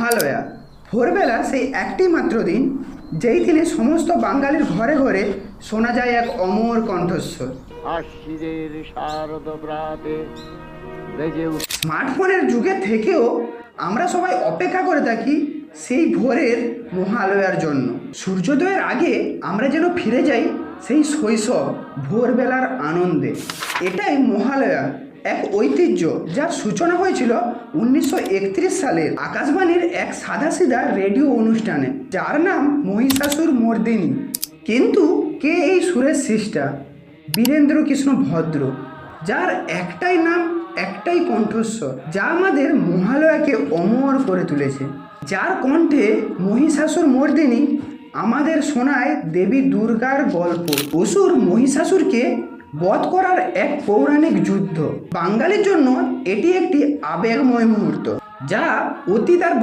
মহালয়া ভোরবেলা সেই একটি মাত্র দিন যেই দিনে সমস্ত বাঙালির ঘরে ঘরে শোনা যায় এক অমর কণ্ঠস্বর। আশ্বিনের শারদ প্রাতে স্মার্টফোনের যুগে থেকেও আমরা সবাই অপেক্ষা করে থাকি সেই ভোরের মহালয়ার জন্য। সূর্যোদয়ের আগে আমরা যেন ফিরে যাই সেই শৈশব ভোরবেলার আনন্দে। এটাই মহালয়া, এক ঐতিহ্য যার সূচনা হয়েছিল 1931 সালের আকাশবাণীর এক সাদাসিধা রেডিও অনুষ্ঠানে, যার নাম মহিষাসুর মর্দিনী। কিন্তু কে এই সুরেশ সৃষ্টা? বীরেন্দ্র কৃষ্ণ ভদ্র, যার একটাই নাম, একটাই কণ্ঠস্বর, যা আমাদের মহালয়াকে অমর করে তুলেছে। যার কণ্ঠে মহিষাসুর মর্দিনী আমাদের শোনায় দেবী দুর্গার গল্প, অসুর মহিষাসুরকে বধ করার এক পৌরাণিক যুদ্ধ। বাঙালির জন্য এটি একটি আবেগময় মুহূর্ত, যা অতীত আর